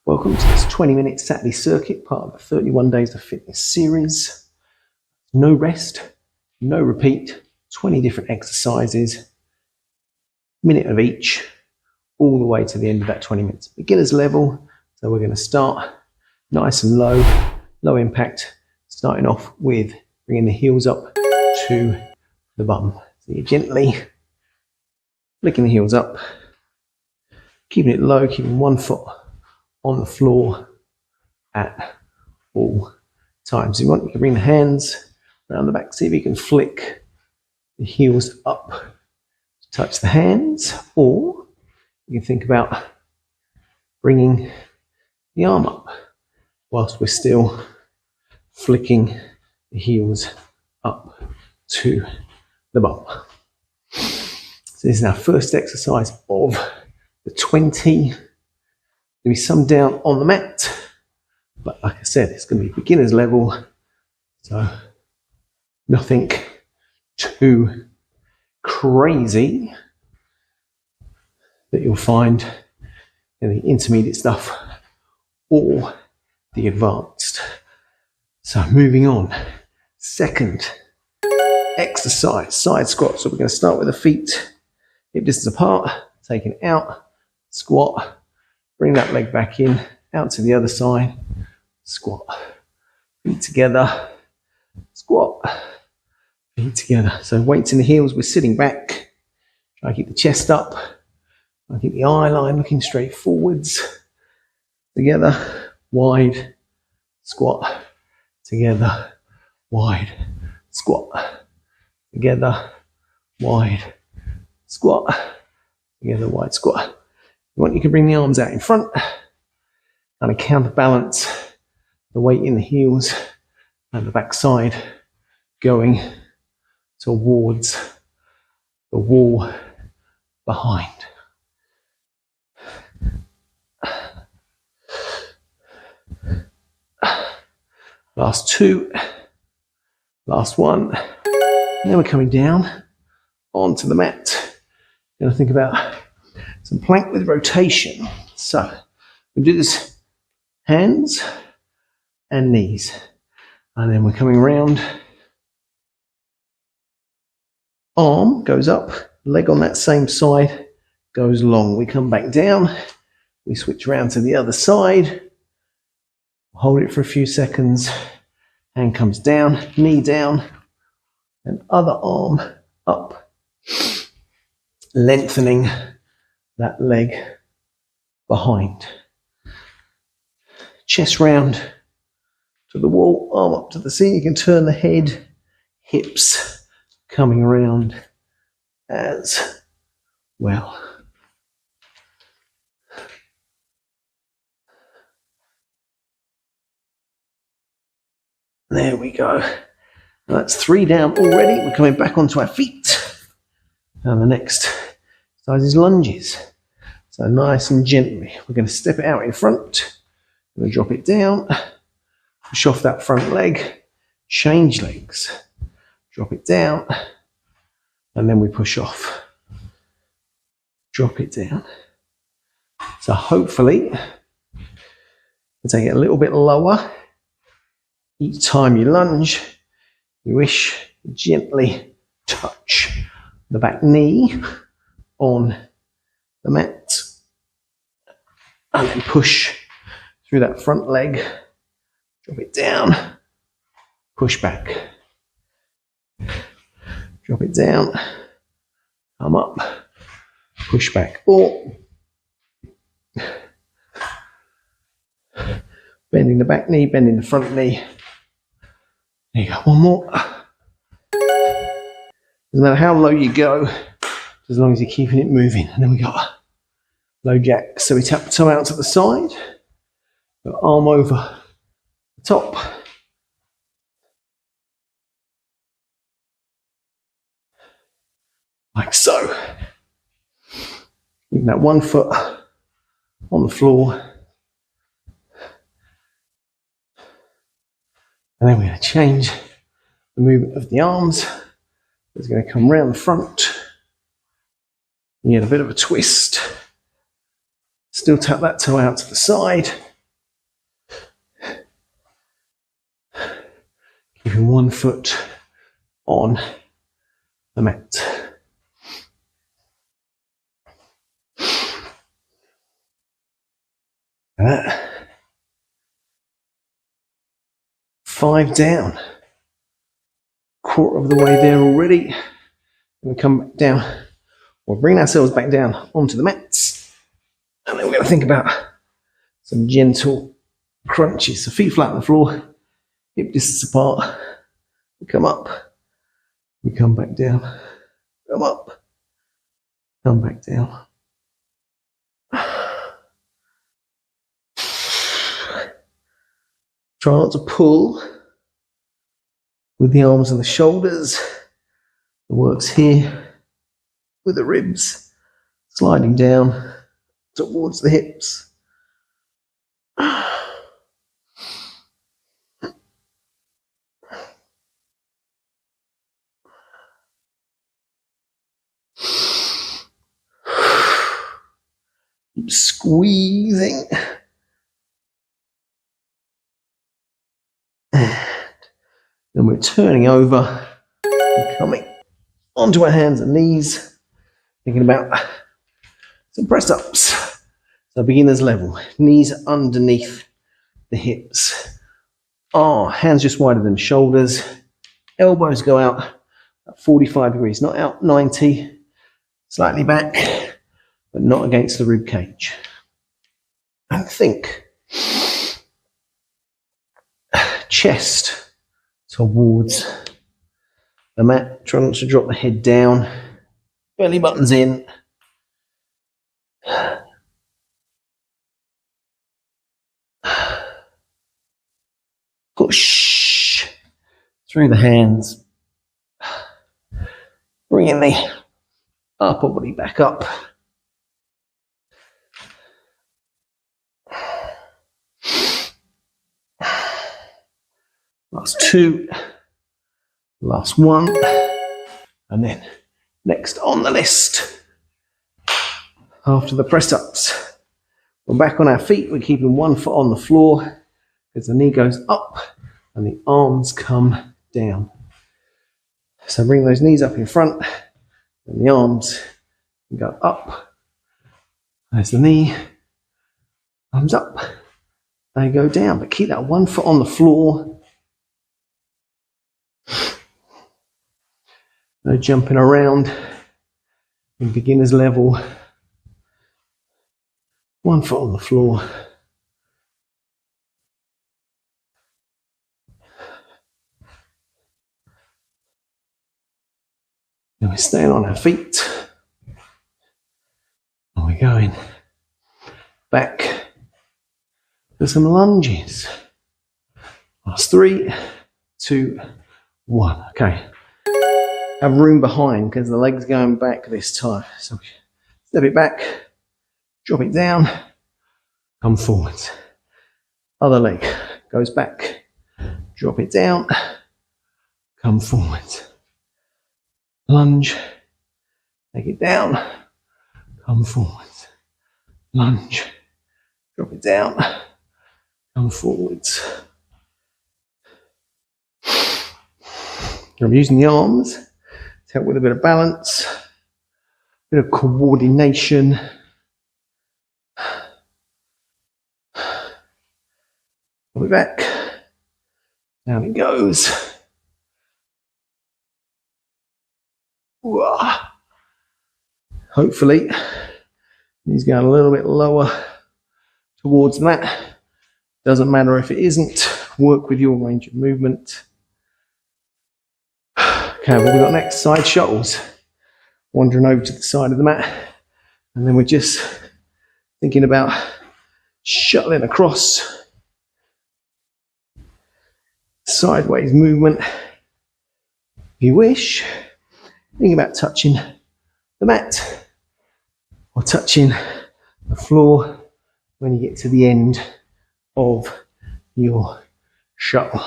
Welcome to this 20-minute Saturday circuit, part of the 31 Days of Fitness series. No rest, no repeat, 20 different exercises, minute of each, all the way to the end of that 20 minutes. Beginner's level, so we're going to start nice and low impact, starting off with bringing the heels up to the bum. So you're gently flicking the heels up, keeping it low, keeping one foot on the floor at all times. If you want, you can bring the hands around the back, see if you can flick the heels up to touch the hands, or you can think about bringing the arm up whilst we're still flicking the heels up to the bum. So this is our first exercise of the 20. There'll be some down on the mat, but like I said, it's going to be beginner's level, so nothing too crazy that you'll find in the intermediate stuff or the advanced. So moving on, second exercise, side squat. So we're going to start with the feet hip distance apart, taking it out, squat. Bring that leg back in, out to the other side, squat, feet together, squat, feet together. So weights in the heels, we're sitting back, try to keep the chest up, try to keep the eye line looking straight forwards, together, wide, squat, together, wide, squat, together, wide, squat, together, wide, squat. You can bring the arms out in front, kind of counterbalance the weight in the heels and the backside going towards the wall behind. Last two, last one, and then we're coming down onto the mat. You're going to think about some plank with rotation. So we'll do this hands and knees. And then we're coming around. Arm goes up, leg on that same side goes long. We come back down. We switch around to the other side. Hold it for a few seconds. Hand comes down, knee down, and other arm up. Lengthening that leg behind. Chest round to the wall, arm up to the ceiling. You can turn the head, hips coming around as well. There we go. That's 3 down already. We're coming back onto our feet. And the next exercise is lunges. So nice and gently, we're going to step it out in front. We're going to drop it down, push off that front leg, change legs, drop it down, and then we push off. Drop it down. So hopefully, we'll take it a little bit lower. Each time you lunge, you wish to gently touch the back knee on the mat, and then push through that front leg, drop it down, push back, drop it down, come up, push back, or bending the back knee, bending the front knee. There you go, one more. Doesn't matter how low you go, as long as you're keeping it moving. And then we got low jack. So we tap the toe out to the side, got arm over the top. Like so. Keeping that one foot on the floor. And then we're going to change the movement of the arms. It's going to come round the front. You get a bit of a twist. Still tap that toe out to the side. Keeping one foot on the mat. That. 5 down. Quarter of the way there already. And we come back down. We'll bring ourselves back down onto the mats. And then we're going to think about some gentle crunches. So feet flat on the floor, hip distance apart. We come up. We come back down. Come up. Come back down. Try not to pull with the arms and the shoulders. It works here with the ribs sliding down towards the hips. Keep squeezing. Then we're turning over and coming onto our hands and knees, thinking about some press ups. So beginner's level, knees underneath the hips. Hands just wider than shoulders. Elbows go out at 45 degrees, not out 90, slightly back, but not against the rib cage. And think. Chest towards the mat, try not to drop the head down, belly buttons in. Push through the hands, bringing the upper body back up. Last 2, last 1, and then next on the list, after the press ups, we're back on our feet, we're keeping one foot on the floor, because the knee goes up and the arms come down. So bring those knees up in front, and the arms can go up, as the knee comes up, they go down, but keep that one foot on the floor. No jumping around in beginner's level. One foot on the floor. Then we're staying on our feet. And we're going back to some lunges. Last 3, 2, 1. Okay. Have room behind because the leg's going back this time. So step it back, drop it down, come forwards. Other leg goes back, drop it down, come forwards. Lunge, take it down, come forwards. Lunge, drop it down, come forwards. I'm using the arms to help with a bit of balance, a bit of coordination. Pull it back, down it goes. Hopefully, he's going a little bit lower towards the mat. Doesn't matter if it isn't, work with your range of movement. Okay, what we got next? Side shuttles. Wandering over to the side of the mat. And then we're just thinking about shuttling across. Sideways movement. If you wish, think about touching the mat or touching the floor when you get to the end of your shuttle.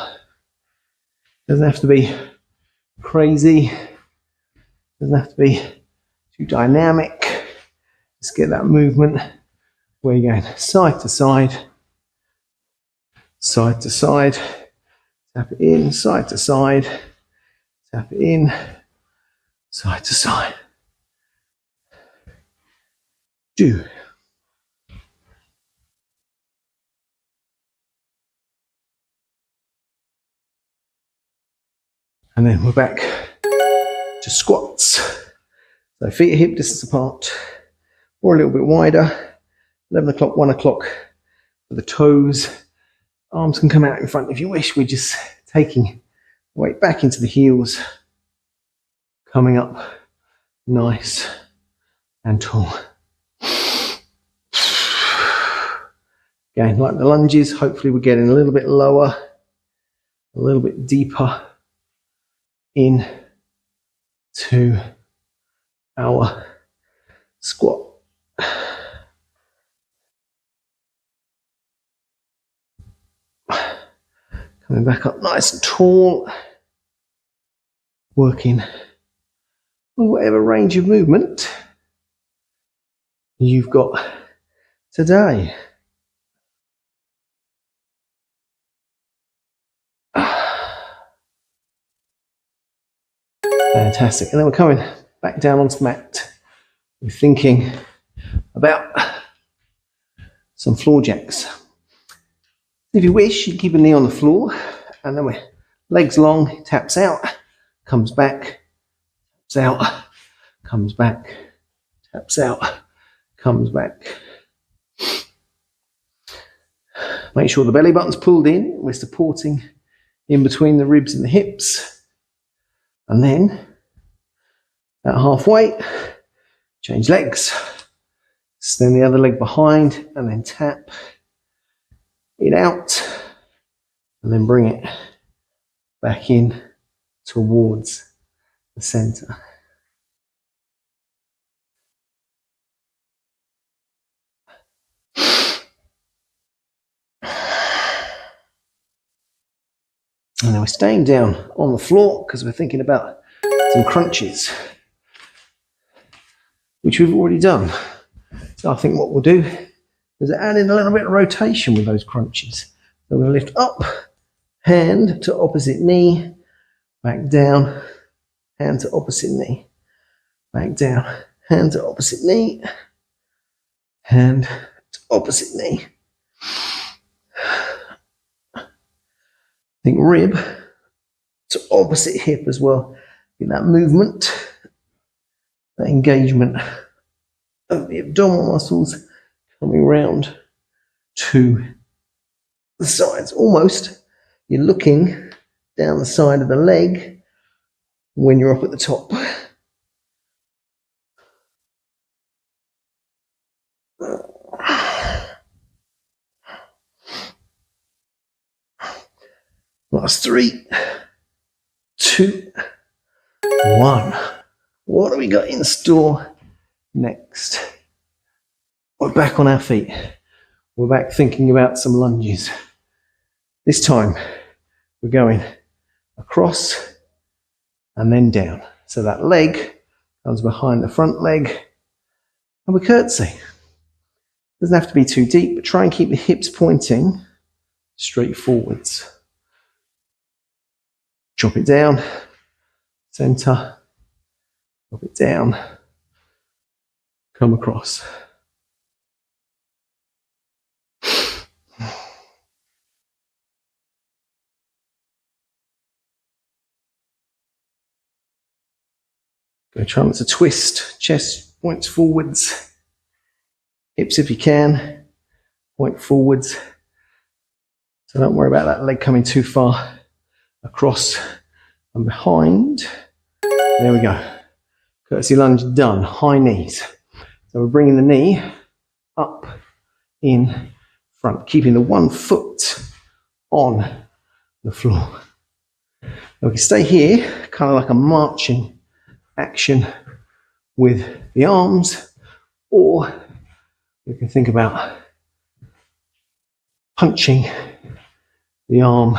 Doesn't have to be crazy, doesn't have to be too dynamic. Just get that movement where you're going side to side, to Tap it in, side to side. Tap it in, side to side. Do. And then we're back to squats. So feet are hip distance apart, or a little bit wider. 11 o'clock, 1 o'clock for the toes. Arms can come out in front if you wish. We're just taking weight back into the heels, coming up nice and tall. Again, like the lunges, hopefully we're getting a little bit lower, a little bit deeper in to our squat. Coming back up nice and tall, working with whatever range of movement you've got today. Fantastic. And then we're coming back down onto the mat. We're thinking about some floor jacks. If you wish, you can keep a knee on the floor, and then we're legs long, taps out, comes back, taps out, comes back, taps out, comes back. Make sure the belly button's pulled in. We're supporting in between the ribs and the hips. And then, at halfway, change legs. Extend the other leg behind, and then tap it out, and then bring it back in towards the center. And then we're staying down on the floor because we're thinking about some crunches, which we've already done. So I think what we'll do is add in a little bit of rotation with those crunches. So we're going to lift up, hand to opposite knee, back down, hand to opposite knee, back down, hand to opposite knee, hand to opposite knee. Think rib to opposite hip as well. Get that movement, that engagement of the abdominal muscles coming round to the sides. Almost you're looking down the side of the leg when you're up at the top. Last 3, 2, 1. What do we got in store next? We're back on our feet. We're back thinking about some lunges. This time we're going across and then down. So that leg comes behind the front leg and we curtsy. Doesn't have to be too deep, but try and keep the hips pointing straight forwards. Drop it down, center, drop it down, come across. Go try not to twist, chest points forwards, hips if you can, point forwards. So don't worry about that leg coming too far across and behind. There we go. Curtsy lunge done. High knees. So we're bringing the knee up in front, keeping the 1 foot on the floor. Now we can stay here, kind of like a marching action with the arms, or we can think about punching the arm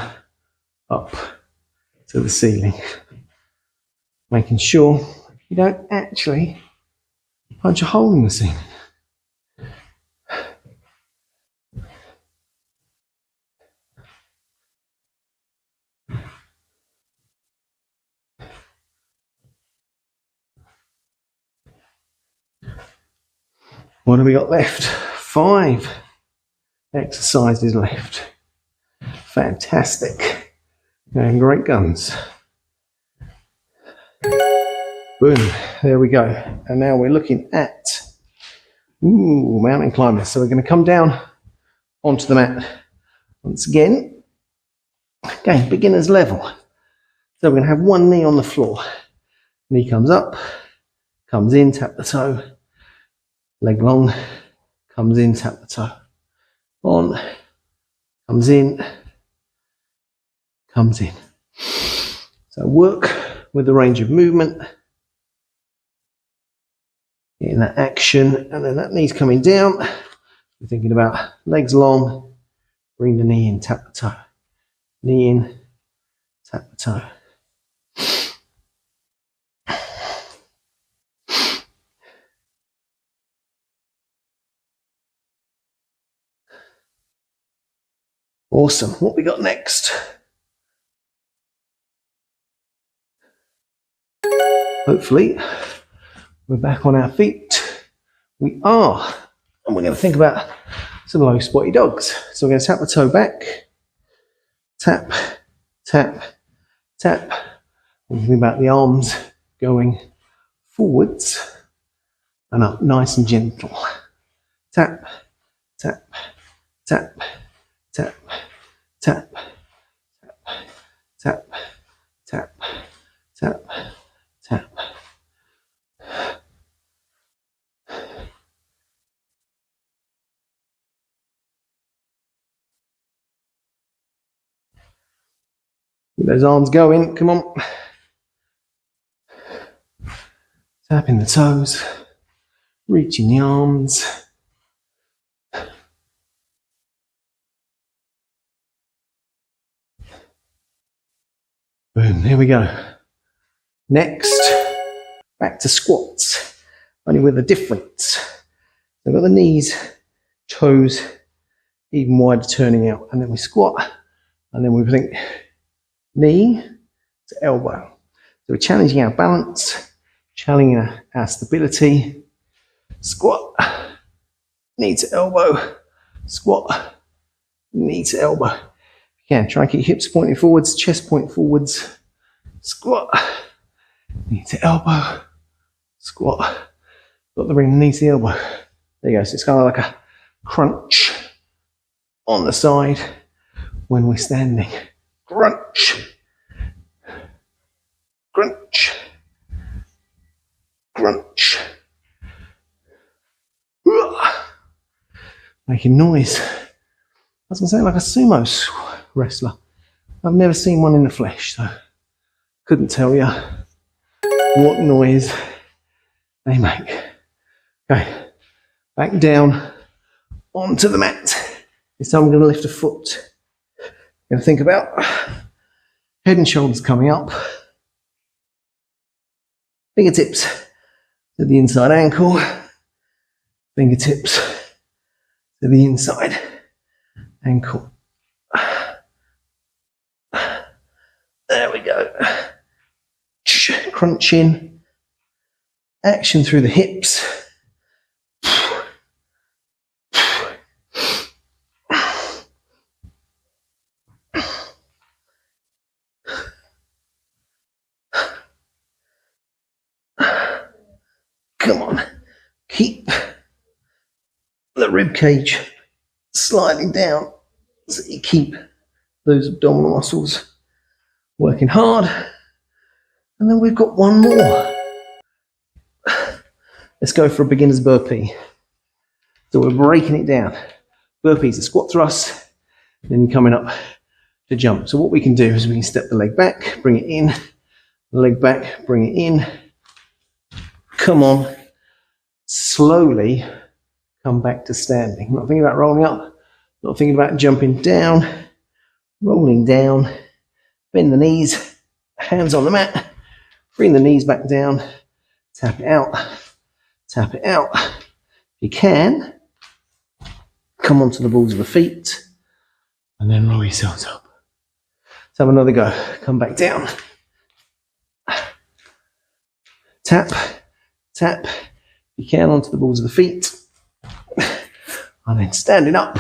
up to the ceiling, making sure you don't actually punch a hole in the ceiling. What have we got left? 5 exercises left. Fantastic. And great guns. Boom. There we go. And now we're looking at mountain climbers. So we're going to come down onto the mat once again. Again, beginner's level. So we're going to have one knee on the floor. Knee comes up, comes in, tap the toe. Leg long, comes in, tap the toe. On, comes in, comes in. So work with the range of movement. Getting that action, and then that knee's coming down. We're thinking about legs long, bring the knee in, tap the toe. Knee in, tap the toe. Awesome. What we got next? Hopefully, we're back on our feet. We are. And we're going to think about some low spotty dogs. So we're going to tap the toe back. Tap, tap, tap. We're thinking about the arms going forwards and up, nice and gentle. Tap, tap, tap, tap, tap, tap, tap, tap, tap. Get those arms going, come on. Tapping the toes, reaching the arms. Boom, there we go. Next, back to squats, only with a difference. We've got the knees, toes, even wider turning out, and then we squat, and then we think knee to elbow. So we're challenging our balance, challenging our stability. Squat, knee to elbow, squat, knee to elbow. Again, try and keep hips pointing forwards, chest point forwards. Squat, knee to elbow, squat. Got the ring, knee to the elbow. There you go. So it's kind of like a crunch on the side when we're standing. Crunch, crunch, crunch. Making noise. I was going to say like a sumo wrestler. I've never seen one in the flesh, so couldn't tell you what noise they make. Okay, back down onto the mat. This time I'm going to lift a foot. I'm going to think about head and shoulders coming up. Fingertips to the inside ankle. Fingertips to the inside ankle. There we go. Crunch in. Action through the hips. Come on. Keep the rib cage sliding down so you keep those abdominal muscles working hard. And then we've got one more. Let's go for a beginner's burpee. So we're breaking it down. Burpees, a squat thrust, then you're coming up to jump. So what we can do is we can step the leg back, bring it in, the leg back, bring it in. Come on. Slowly come back to standing. Not thinking about rolling up, not thinking about jumping down, rolling down, bend the knees, hands on the mat, bring the knees back down, tap it out, tap it out. If you can, come onto the balls of the feet and then roll yourselves up. Let's have another go. Come back down. Tap, tap. You can onto the balls of the feet. And then standing up,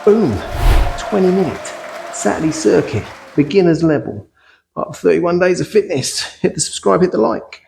boom, 20-minute Saturday circuit, beginner's level, part of 31 days of fitness. Hit the subscribe, hit the like.